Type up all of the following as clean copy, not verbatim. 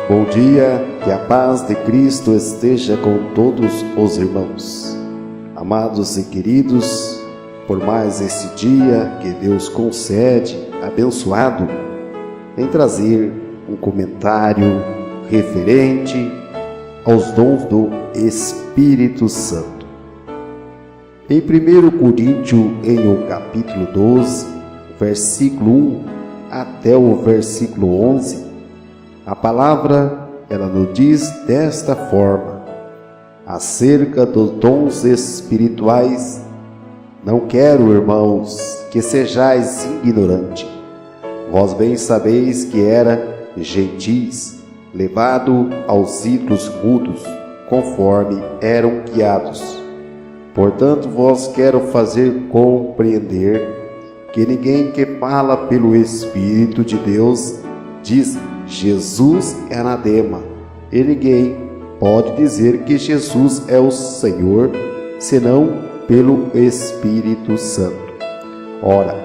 Bom dia, que a paz de Cristo esteja com todos os irmãos. Amados e queridos, por mais esse dia que Deus concede, abençoado, em trazer um comentário referente aos dons do Espírito Santo. Em 1 Coríntios, em o capítulo 12, versículo 1 até o versículo 11, a palavra, ela nos diz desta forma: acerca dos dons espirituais, não quero, irmãos, que sejais ignorantes. Vós bem sabeis que era gentis, levado aos ídolos mudos, conforme eram guiados. Portanto, vos quero fazer compreender que ninguém que fala pelo Espírito de Deus diz Jesus é anadema, e ninguém pode dizer que Jesus é o Senhor, senão pelo Espírito Santo. Ora,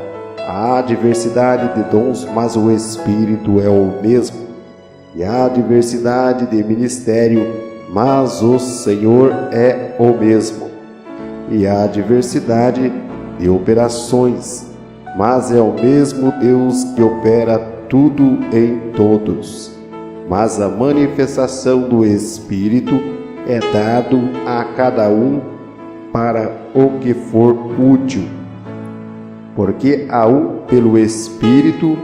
há diversidade de dons, mas o Espírito é o mesmo, e há diversidade de ministério, mas o Senhor é o mesmo, e há diversidade de operações, mas é o mesmo Deus que opera tudo em todos. Mas a manifestação do Espírito é dado a cada um para o que for útil. Porque a um pelo Espírito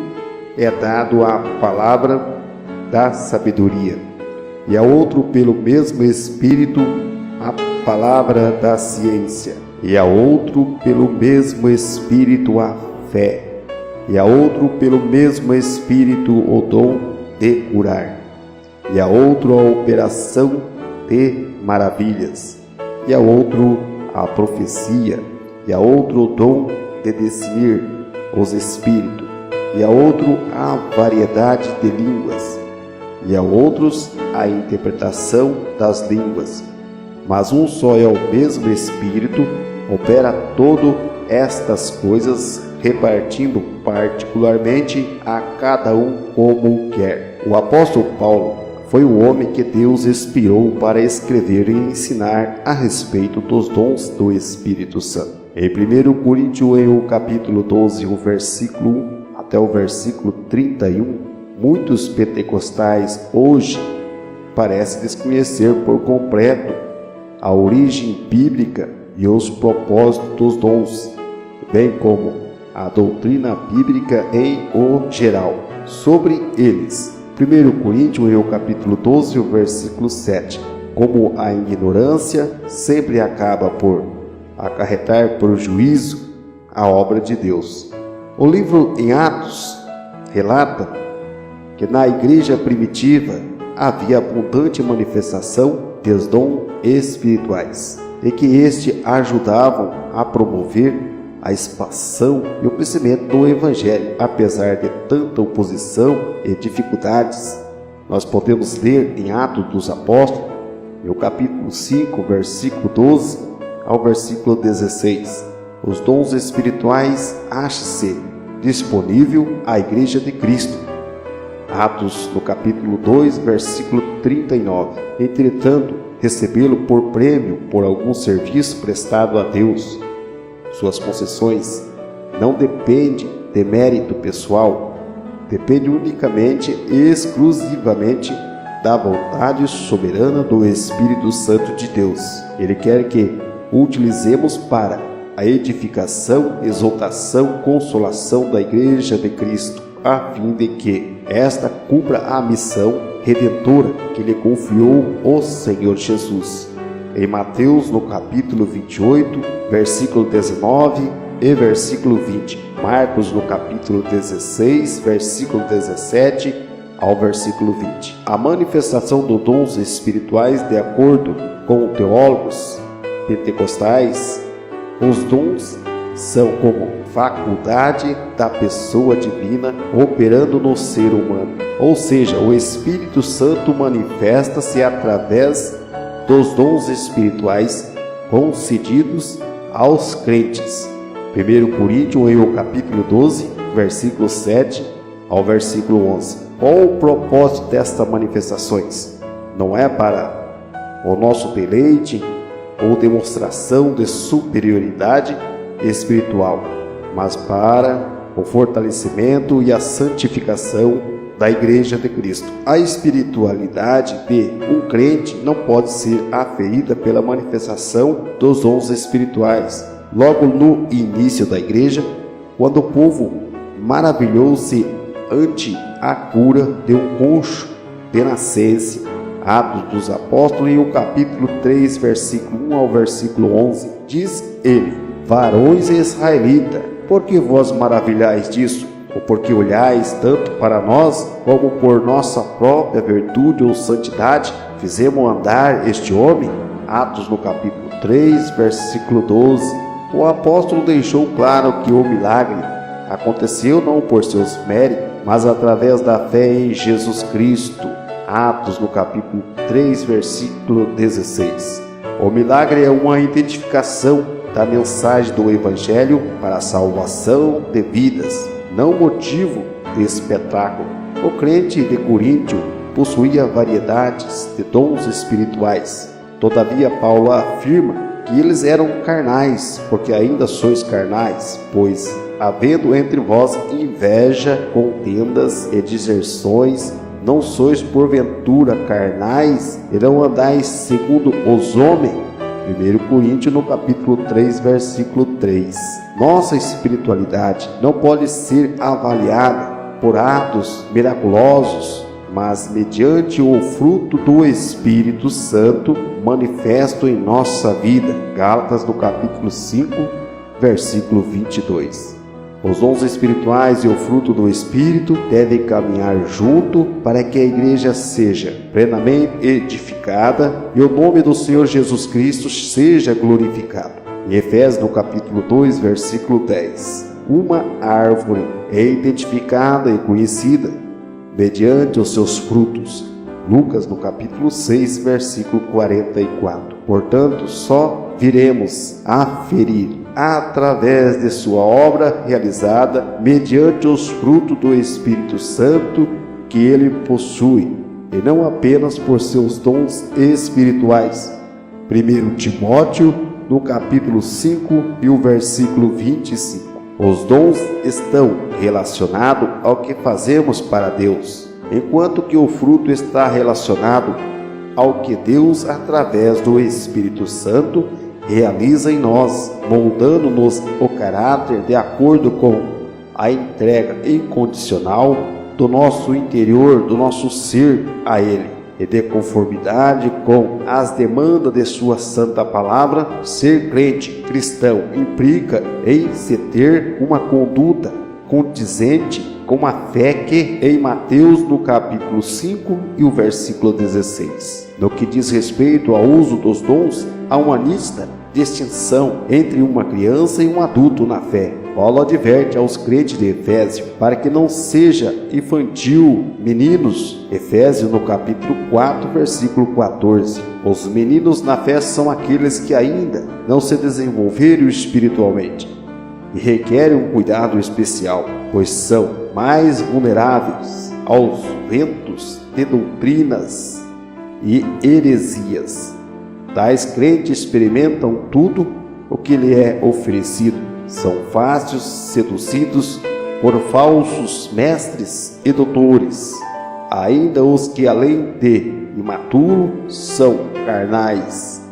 é dado a palavra da sabedoria, e a outro pelo mesmo Espírito a palavra da ciência, e a outro pelo mesmo Espírito a fé, e a outro pelo mesmo Espírito o dom de curar, e a outro a operação de maravilhas, e a outro a profecia, e a outro o dom de discernir os espíritos, e a outro a variedade de línguas, e a outros a interpretação das línguas. Mas um só é o mesmo Espírito, opera todo estas coisas, repartindo particularmente a cada um como quer. O apóstolo Paulo foi o homem que Deus inspirou para escrever e ensinar a respeito dos dons do Espírito Santo. Em 1 Coríntios, em o capítulo 12, o versículo 1 até o versículo 31, muitos pentecostais hoje parecem desconhecer por completo a origem bíblica e os propósitos dos dons, bem como a doutrina bíblica em o geral sobre eles. 1 Coríntios, o capítulo 12, o versículo 7. Como a ignorância sempre acaba por acarretar prejuízo à obra de Deus. O livro em Atos relata que na igreja primitiva havia abundante manifestação dos dons espirituais, e que estes ajudavam a promover a expansão e o crescimento do Evangelho. Apesar de tanta oposição e dificuldades, nós podemos ler em Atos dos Apóstolos, no capítulo 5, versículo 12 ao versículo 16, os dons espirituais acham-se disponível à Igreja de Cristo. Atos, no capítulo 2, versículo 39. Entretanto, recebê-lo por prêmio por algum serviço prestado a Deus. Suas concessões não dependem de mérito pessoal, depende unicamente e exclusivamente da vontade soberana do Espírito Santo de Deus. Ele quer que o utilizemos para a edificação, exaltação, consolação da Igreja de Cristo, a fim de que esta cumpra a missão redentora que lhe confiou o Senhor Jesus. Em Mateus, no capítulo 28, versículo 19 e versículo 20. Marcos, no capítulo 16, versículo 17 ao versículo 20. A manifestação dos dons espirituais, de acordo com teólogos pentecostais, os dons são como faculdade da pessoa divina operando no ser humano. Ou seja, o Espírito Santo manifesta-se através dos dons espirituais concedidos aos crentes. 1 Coríntios, capítulo 12, versículo 7 ao versículo 11. Qual o propósito destas manifestações? Não é para o nosso deleite ou demonstração de superioridade espiritual, mas para o fortalecimento e a santificação da Igreja de Cristo. A espiritualidade de um crente não pode ser aferida pela manifestação dos dons espirituais. Logo no início da Igreja, quando o povo maravilhou-se ante a cura de um coxo de nascença, Atos dos Apóstolos, em o capítulo 3, versículo 1 ao versículo 11, diz ele: varões israelitas, por que vós maravilhais disso? Ou porque olhais tanto para nós, como por nossa própria virtude ou santidade, fizemos andar este homem? Atos no capítulo 3, versículo 12. O apóstolo deixou claro que o milagre aconteceu não por seus méritos, mas através da fé em Jesus Cristo. Atos no capítulo 3, versículo 16. O milagre é uma identificação da mensagem do Evangelho para a salvação de vidas, não motivo de espetáculo. O crente de Coríntio possuía variedades de dons espirituais. Todavia, Paulo afirma que eles eram carnais, porque ainda sois carnais, pois, havendo entre vós inveja, contendas e deserções, não sois porventura carnais e não andais segundo os homens? 1 Coríntios no capítulo 3, versículo 3. Nossa espiritualidade não pode ser avaliada por atos miraculosos, mas mediante o fruto do Espírito Santo manifesto em nossa vida. Gálatas no capítulo 5, versículo 22. Os dons espirituais e o fruto do Espírito devem caminhar junto para que a igreja seja plenamente edificada e o nome do Senhor Jesus Cristo seja glorificado. Em Efésios, no capítulo 2, versículo 10, uma árvore é identificada e conhecida mediante os seus frutos. Lucas, no capítulo 6, versículo 44. Portanto, só viremos aferir através de sua obra realizada mediante os frutos do Espírito Santo que ele possui, e não apenas por seus dons espirituais. 1 Timóteo, no capítulo 5 e o versículo 25. Os dons estão relacionados ao que fazemos para Deus, enquanto que o fruto está relacionado ao que Deus, através do Espírito Santo, realiza em nós, moldando-nos o caráter de acordo com a entrega incondicional do nosso interior, do nosso ser a Ele, e de conformidade com as demandas de sua santa palavra. Ser crente cristão implica em se ter uma conduta condizente com a fé que, em Mateus, no capítulo 5 e o versículo 16. No que diz respeito ao uso dos dons, há uma nítida distinção entre uma criança e um adulto na fé. Paulo adverte aos crentes de Efésios para que não seja infantil, meninos. Efésios no capítulo 4, versículo 14. Os meninos na fé são aqueles que ainda não se desenvolveram espiritualmente e requerem um cuidado especial, pois são mais vulneráveis aos ventos de doutrinas e heresias. Tais crentes experimentam tudo o que lhe é oferecido. São fáceis seduzidos por falsos mestres e doutores. Ainda os que, além de imaturos, são carnais.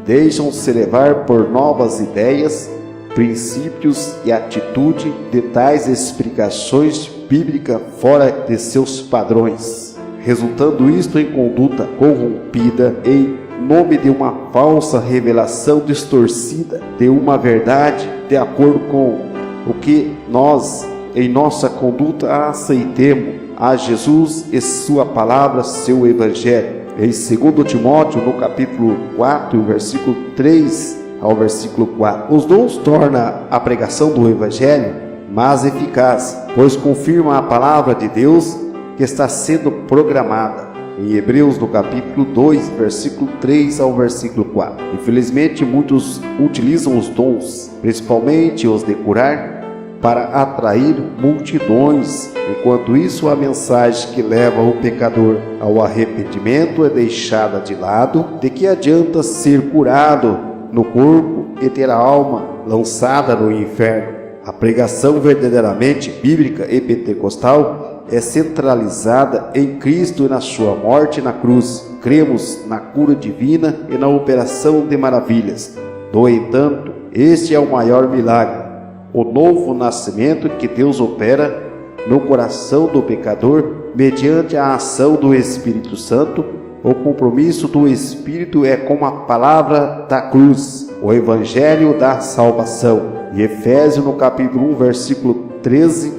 Deixam-se levar por novas ideias, princípios e atitude de tais explicações bíblicas fora de seus padrões, resultando isto em conduta corrompida em nome de uma falsa revelação distorcida de uma verdade de acordo com o que nós em nossa conduta aceitemos a Jesus e sua palavra, seu evangelho. Em 2 Timóteo, no capítulo 4, versículo 3 ao versículo 4, os dons tornam a pregação do evangelho mais eficaz, pois confirma a palavra de Deus que está sendo programada. Em Hebreus, no capítulo 2, versículo 3 ao versículo 4. Infelizmente, muitos utilizam os dons, principalmente os de curar, para atrair multidões. Enquanto isso, a mensagem que leva o pecador ao arrependimento é deixada de lado. De que adianta ser curado no corpo e ter a alma lançada no inferno? A pregação verdadeiramente bíblica e pentecostal é centralizada em Cristo e na sua morte na cruz. Cremos na cura divina e na operação de maravilhas. No entanto, este é o maior milagre, o novo nascimento que Deus opera no coração do pecador mediante a ação do Espírito Santo. O compromisso do Espírito é com a palavra da cruz, o Evangelho da salvação. Em Efésios, no capítulo 1, versículo 13,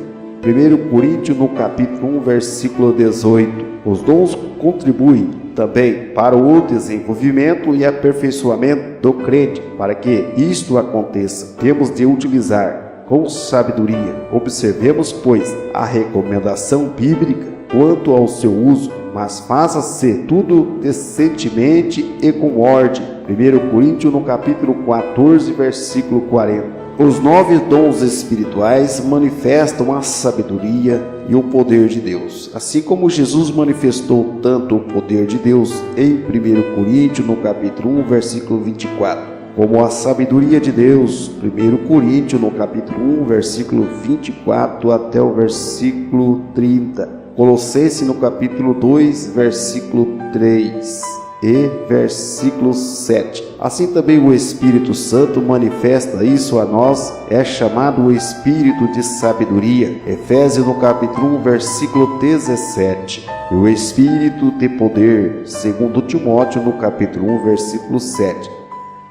1 Coríntios, no capítulo 1, versículo 18. Os dons contribuem também para o desenvolvimento e aperfeiçoamento do crente. Para que isto aconteça, temos de utilizar com sabedoria. Observemos, pois, a recomendação bíblica quanto ao seu uso, mas faça-se tudo decentemente e com ordem. 1 Coríntios, no capítulo 14, versículo 40. Os 9 dons espirituais manifestam a sabedoria e o poder de Deus. Assim como Jesus manifestou tanto o poder de Deus em 1 Coríntios, no capítulo 1, versículo 24, como a sabedoria de Deus, 1 Coríntios, no capítulo 1, versículo 24 até o versículo 30. Colossenses, no capítulo 2, versículo 3 e versículo 7. Assim também o Espírito Santo manifesta isso a nós, é chamado o Espírito de sabedoria. Efésios, no capítulo 1, versículo 17. E o Espírito de poder, segundo Timóteo, no capítulo 1, versículo 7.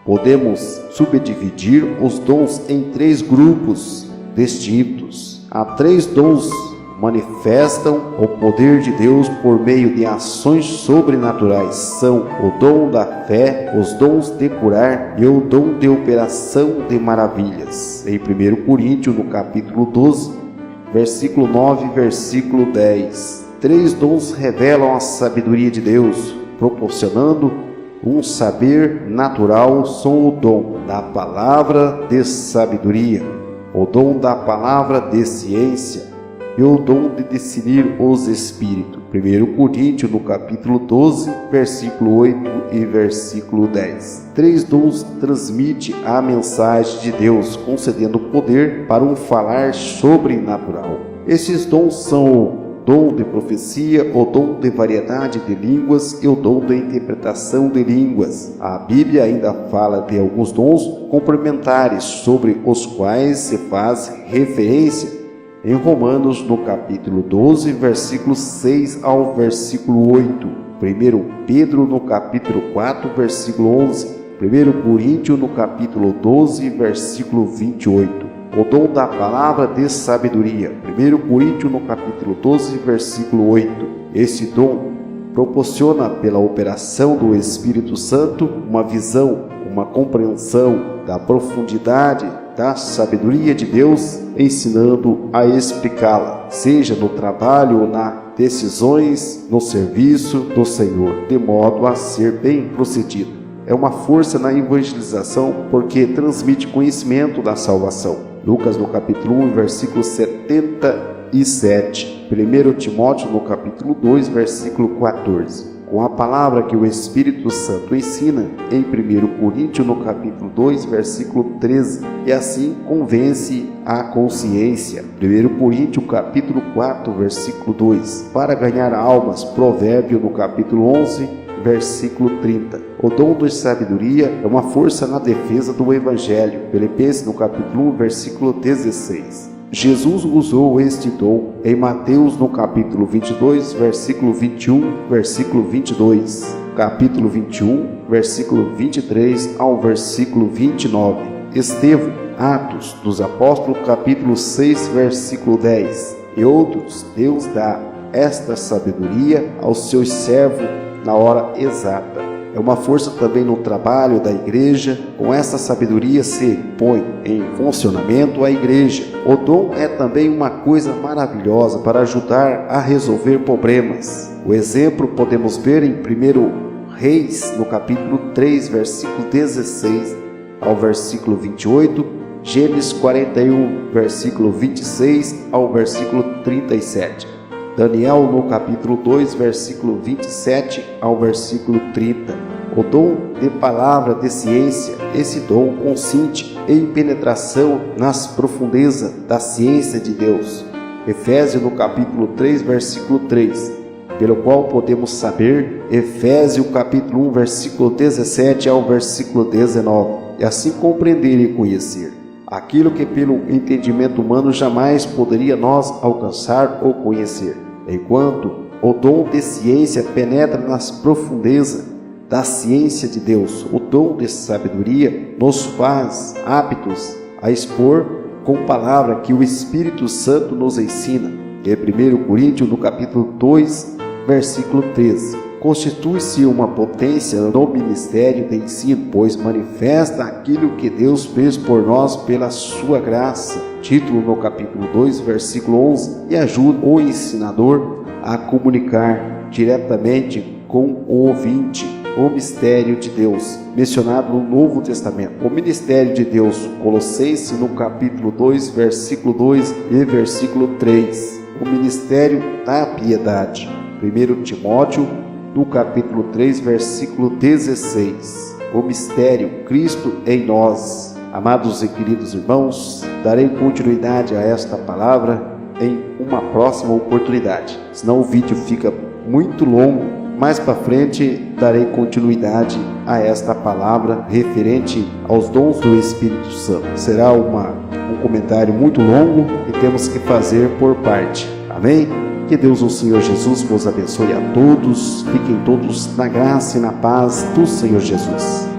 Podemos subdividir os dons em 3 grupos distintos. Há 3 dons manifestam o poder de Deus por meio de ações sobrenaturais. São o dom da fé, os dons de curar e o dom de operação de maravilhas. Em 1 Coríntios, no capítulo 12, versículo 9 e versículo 10. 3 dons revelam a sabedoria de Deus, proporcionando um saber natural. São o dom da palavra de sabedoria, o dom da palavra de ciência e o dom de discernir os espíritos. 1 Coríntios, no capítulo 12, versículo 8 e versículo 10. 3 dons transmitem a mensagem de Deus, concedendo poder para um falar sobrenatural. Esses dons são o dom de profecia, o dom de variedade de línguas e o dom de interpretação de línguas. A Bíblia ainda fala de alguns dons complementares sobre os quais se faz referência em Romanos, no capítulo 12, versículo 6 ao versículo 8. 1 Pedro, no capítulo 4, versículo 11. 1 Coríntios, no capítulo 12, versículo 28. O dom da palavra de sabedoria. 1 Coríntios, no capítulo 12, versículo 8. Esse dom proporciona, pela operação do Espírito Santo, uma visão, uma compreensão da profundidade da sabedoria de Deus, ensinando a explicá-la, seja no trabalho ou nas decisões, no serviço do Senhor, de modo a ser bem procedido. É uma força na evangelização porque transmite conhecimento da salvação. Lucas, no capítulo 1, versículo 77. 1 Timóteo, no capítulo 2, versículo 14. Com a palavra que o Espírito Santo ensina em 1 Coríntios, no capítulo 2, versículo 13, e assim convence a consciência. 1 Coríntios, capítulo 4, versículo 2, para ganhar almas. Provérbio, no capítulo 11, versículo 30. O dom de sabedoria é uma força na defesa do Evangelho. Filipenses, no capítulo 1, versículo 16. Jesus usou este dom em Mateus, no capítulo 22, versículo 21, versículo 22, capítulo 21, versículo 23 ao versículo 29. Estevão, Atos dos Apóstolos, capítulo 6, versículo 10. E outros, Deus dá esta sabedoria aos seus servos na hora exata. É uma força também no trabalho da igreja. Com essa sabedoria se põe em funcionamento a igreja. O dom é também uma coisa maravilhosa para ajudar a resolver problemas. O exemplo podemos ver em 1 Reis, no capítulo 3, versículo 16 ao versículo 28, Gênesis 41, versículo 26 ao versículo 37. Daniel, no capítulo 2, versículo 27 ao versículo 30. O dom de palavra de ciência, esse dom consiste em penetração nas profundezas da ciência de Deus. Efésios, no capítulo 3, versículo 3, pelo qual podemos saber, Efésios, capítulo 1, versículo 17 ao versículo 19, e assim compreender e conhecer aquilo que pelo entendimento humano jamais poderia nós alcançar ou conhecer, enquanto o dom de ciência penetra nas profundezas da ciência de Deus. O dom de sabedoria nos faz aptos a expor com palavra que o Espírito Santo nos ensina, que é 1 Coríntios, no capítulo 2, versículo 13. Constitui-se uma potência no ministério de ensino, pois manifesta aquilo que Deus fez por nós pela sua graça. Título no capítulo 2, versículo 11, e ajuda o ensinador a comunicar diretamente com o ouvinte o mistério de Deus, mencionado no Novo Testamento. O ministério de Deus, Colossenses, no capítulo 2, versículo 2 e versículo 3. O ministério da piedade, 1 Timóteo, no capítulo 3, versículo 16. O mistério Cristo em nós. Amados e queridos irmãos, darei continuidade a esta palavra em uma próxima oportunidade, senão o vídeo fica muito longo. Mais para frente darei continuidade a esta palavra referente aos dons do Espírito Santo. Será um comentário muito longo e temos que fazer por parte. Amém? Que Deus, o Senhor Jesus, vos abençoe a todos. Fiquem todos na graça e na paz do Senhor Jesus.